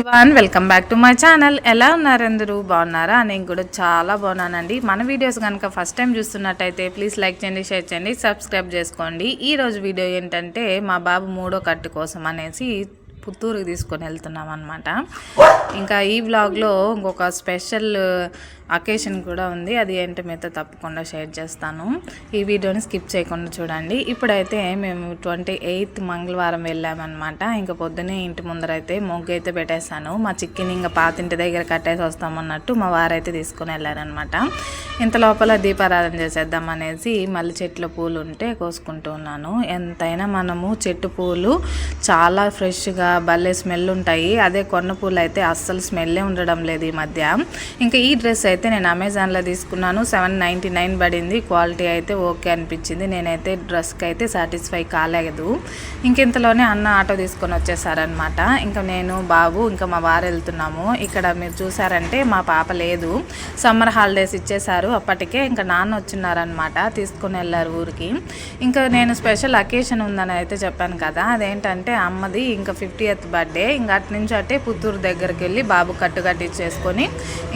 Everyone welcome back to my channel. ఎలా ఉన్నారు అందరూ? బాగున్నారా? నేను కూడా చాలా బాగున్నానండి. మన వీడియోస్ కనుక ఫస్ట్ టైం చూస్తున్నట్టయితే ప్లీజ్ లైక్ చేయండి, షేర్ చేయండి, సబ్స్క్రైబ్ చేసుకోండి. ఈరోజు వీడియో ఏంటంటే మా బాబు మూడో కట్టు కోసం అనేసి పుత్తూరుకి తీసుకొని వెళ్తున్నాం అనమాట. ఇంకా ఈ వ్లాగ్లో ఇంకొక స్పెషల్ అకేషన్ కూడా ఉంది. అది ఏంటో మీతో తప్పకుండా షేర్ చేస్తాను. ఈ వీడియోని స్కిప్ చేయకుండా చూడండి. ఇప్పుడైతే మేము 28th మంగళవారం వెళ్ళామన్నమాట. ఇంకా పొద్దునే ఇంటి ముందరైతే మొగ్గు అయితే పెట్టేశాను. మా చిక్కిని ఇంకా పాతింటి దగ్గర కట్టేసి వస్తామన్నట్టు మా వారైతే తీసుకొని వెళ్ళారనమాట. ఇంత లోపల దీపారాధన చేసేద్దాం అనేసి మళ్ళీ చెట్ల పూలు ఉంటే కోసుకుంటూ ఉన్నాను. ఎంతైనా మనము చెట్టు పూలు చాలా ఫ్రెష్గా భలే స్మెల్ ఉంటాయి. అదే కొన్న పూలు అయితే అస్సలు స్మెల్లే ఉండడం లేదు ఈ మధ్య. ఇంకా ఈ డ్రెస్ అయితే నేను అమెజాన్లో తీసుకున్నాను. 799 పడింది. క్వాలిటీ అయితే ఓకే అనిపించింది. నేనైతే డ్రెస్కి అయితే సాటిస్ఫై కాలేదు. ఇంకెంతలోనే అన్న ఆటో తీసుకొని వచ్చేసారనమాట. ఇంకా నేను బాబు ఇంకా మా వారు వెళ్తున్నాము. ఇక్కడ మీరు చూసారంటే మా పాప లేదు. సమ్మర్ హాలిడేస్ ఇచ్చేసారు అప్పటికే. ఇంకా నాన్న వచ్చినారనమాట, తీసుకొని వెళ్ళారు ఊరికి. ఇంకా నేను స్పెషల్ అకేషన్ ఉందని అయితే చెప్పాను కదా, అదేంటంటే అమ్మది ఇంకా 50th బర్త్డే. ఇంకా అటు నుంచి అట్టే పుత్తూరు దగ్గరికి వెళ్ళి బాబు కట్టు కట్టించేసుకొని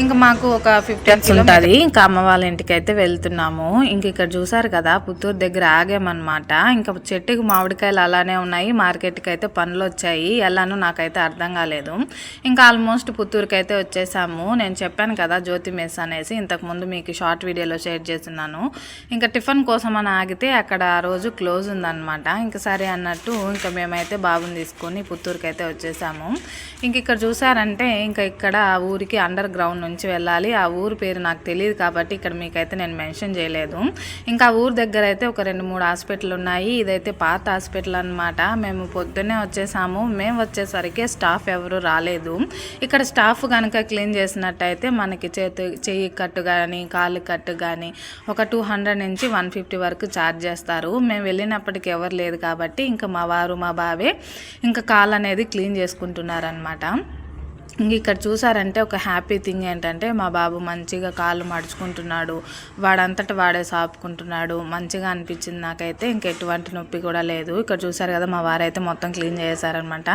ఇంకా మాకు ఒక 15 ఉంటుంది. ఇంకా అమ్మ వాళ్ళ ఇంటికి అయితే వెళ్తున్నాము. ఇంక ఇక్కడ చూసారు కదా పుత్తూరు దగ్గర ఆగామన్నమాట. ఇంకా చెట్టుకు మామిడికాయలు అలానే ఉన్నాయి. మార్కెట్కి అయితే పనులు వచ్చాయి. ఎలానో నాకైతే అర్థం కాలేదు. ఇంకా ఆల్మోస్ట్ పుత్తూరుకి అయితే వచ్చేసాము. నేను చెప్పాను కదా జ్యోతి మెస్ అనేసి, ఇంతకుముందు మీకు షార్ట్ వీడియోలో షేర్ చేస్తున్నాను. ఇంకా టిఫిన్ కోసం అని ఆగితే అక్కడ ఆ రోజు క్లోజ్ ఉందన్నమాట. ఇంకా సరే అన్నట్టు ఇంకా మేమైతే బాబుని తీసుకొని పుత్తూరుకి అయితే వచ్చేసాము. ఇంక ఇక్కడ చూసారంటే ఇంకా ఇక్కడ ఊరికి అండర్ గ్రౌండ్ నుంచి వెళ్ళాలి. ఆ ఊరు పేరు నాకు తెలియదు కాబట్టి ఇక్కడ మీకైతే నేను మెన్షన్ చేయలేదు. ఇంకా ఊరు దగ్గర అయితే ఒక 2-3 హాస్పిటల్ ఉన్నాయి. ఇదైతే పాత హాస్పిటల్ అనమాట. మేము పొద్దున్నే వచ్చేసాము. మేము వచ్చేసరికి స్టాఫ్ ఎవరు రాలేదు. ఇక్కడ స్టాఫ్ కనుక క్లీన్ చేసినట్టయితే మనకి చెయ్యి కట్టు కానీ కాలు కట్టు కానీ ఒక 200 నుంచి 150 వరకు ఛార్జ్ చేస్తారు. మేము వెళ్ళినప్పటికీ ఎవరు లేదు కాబట్టి ఇంకా మా వారు మా బావే ఇంకా కాలు అనేది క్లీన్ చేసుకుంటున్నారనమాట. ఇంక ఇక్కడ చూసారంటే ఒక హ్యాపీ థింగ్ ఏంటంటే మా బాబు మంచిగా కాళ్ళు మడుచుకుంటున్నాడు. వాడంతట వాడే సాపుకుంటున్నాడు. మంచిగా అనిపించింది నాకైతే. ఇంక ఎటువంటి నొప్పి కూడా లేదు. ఇక్కడ చూసారు కదా మా వారైతే మొత్తం క్లీన్ చేశారనమాట.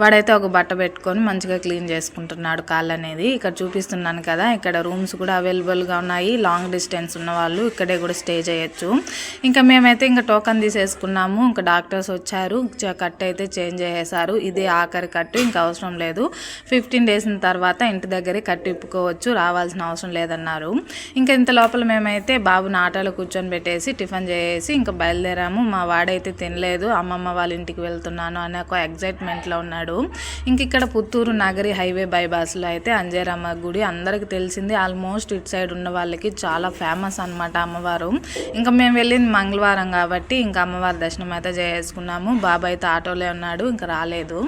వాడైతే ఒక బట్ట పెట్టుకొని మంచిగా క్లీన్ చేసుకుంటున్నాడు కాళ్ళు అనేది. ఇక్కడ చూపిస్తున్నాను కదా, ఇక్కడ రూమ్స్ కూడా అవైలబుల్గా ఉన్నాయి. లాంగ్ డిస్టెన్స్ ఉన్న వాళ్ళు ఇక్కడే కూడా స్టే చేయొచ్చు. ఇంకా మేమైతే ఇంకా టోకన్ తీసేసుకున్నాము. ఇంకా డాక్టర్స్ వచ్చారు. కట్ అయితే చేంజ్ చేసేసారు. ఇదే ఆఖరి కట్టు, ఇంకా అవసరం లేదు. 15 days తర్వాత ఇంటి దగ్గరే కట్టిప్పుకోవచ్చు, రావాల్సిన అవసరం లేదన్నారు. ఇంకా ఇంత లోపల మేమైతే బాబుని ఆటోలో కూర్చొని పెట్టేసి టిఫిన్ చేసి ఇంకా బయలుదేరాము. మా వాడైతే తినలేదు. అమ్మమ్మ వాళ్ళ ఇంటికి వెళ్తున్నాను అనే ఒక ఎగ్జైట్మెంట్లో ఉన్నాడు. ఇంక ఇక్కడ పుత్తూరు నగరి హైవే బైపాస్లో అయితే అంజేరమ్మ గుడి అందరికి తెలిసింది. ఆల్మోస్ట్ ఇటు సైడ్ ఉన్న వాళ్ళకి చాలా ఫేమస్ అనమాట అమ్మవారు. ఇంకా మేము వెళ్ళింది మంగళవారం కాబట్టి ఇంకా అమ్మవారి దర్శనం అయితే చేసుకున్నాము. బాబు అయితే ఆటోలో ఉన్నాడు, ఇంకా రాలేదు.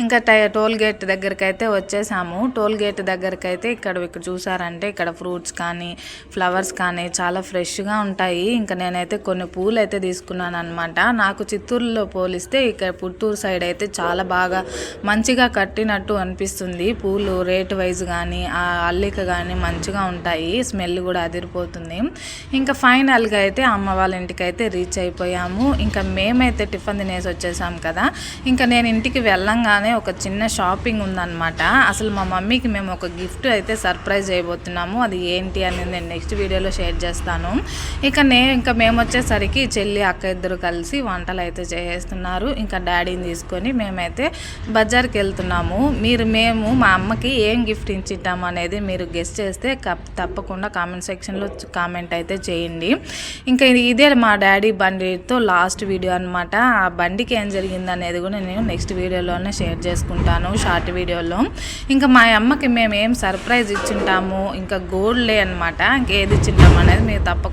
ఇంకా టోల్ గేట్ దగ్గరికి అయితే వచ్చేసాము. టోల్ గేట్ దగ్గరికి అయితే ఇక్కడ చూసారంటే ఇక్కడ ఫ్రూట్స్ కానీ ఫ్లవర్స్ కానీ చాలా ఫ్రెష్గా ఉంటాయి. ఇంకా నేనైతే కొన్ని పూలు అయితే తీసుకున్నాను అనమాట. నాకు చిత్తూరులో పోలిస్తే ఇక్కడ పుత్తూరు సైడ్ అయితే చాలా బాగా మంచిగా కట్టినట్టు అనిపిస్తుంది. పూలు రేట్ వైజ్ కానీ ఆ అల్లిక కానీ మంచిగా ఉంటాయి. స్మెల్ కూడా అదిరిపోతుంది. ఇంకా ఫైనల్గా అయితే అమ్మ వాళ్ళ ఇంటికి అయితే రీచ్ అయిపోయాము. ఇంకా మేమైతే టిఫిన్ తినేసి వచ్చేసాము కదా. ఇంకా నేను ఇంటికి వెళ్ళంగానే ఒక చిన్న షాపింగ్ ఉందన్నమాట. అసలు మా మమ్మీకి మేము ఒక గిఫ్ట్ అయితే సర్ప్రైజ్ చేయబోతున్నాము. అది ఏంటి అనేది నేను నెక్స్ట్ వీడియోలో షేర్ చేస్తాను. ఇంకా మేము వచ్చేసరికి చెల్లి అక్క ఇద్దరు కలిసి వంటలు అయితే చేస్తున్నారు. ఇంకా డాడీని తీసుకొని మేమైతే బజార్కి వెళ్తున్నాము. మేము మా అమ్మకి ఏం గిఫ్ట్ ఇచ్చిద్దాము అనేది మీరు గెస్ చేస్తే తప్పకుండా కామెంట్ సెక్షన్లో కామెంట్ అయితే చేయండి. ఇంకా ఇదే మా డాడీ బండితో లాస్ట్ వీడియో అనమాట. ఆ బండికి ఏం జరిగింది అనేది కూడా నేను నెక్స్ట్ వీడియోలోనే షేర్ చేసుకుంటాను, షార్ట్ వీడియోలో. ఇంకా మా అమ్మకి మేము ఏం సర్ప్రైజ్ ఇచ్చింటాము, ఇంకా గోల్డ్లే అనమాట. ఇంకేది ఇచ్చింటాము అనేది మీరు తప్పకుండా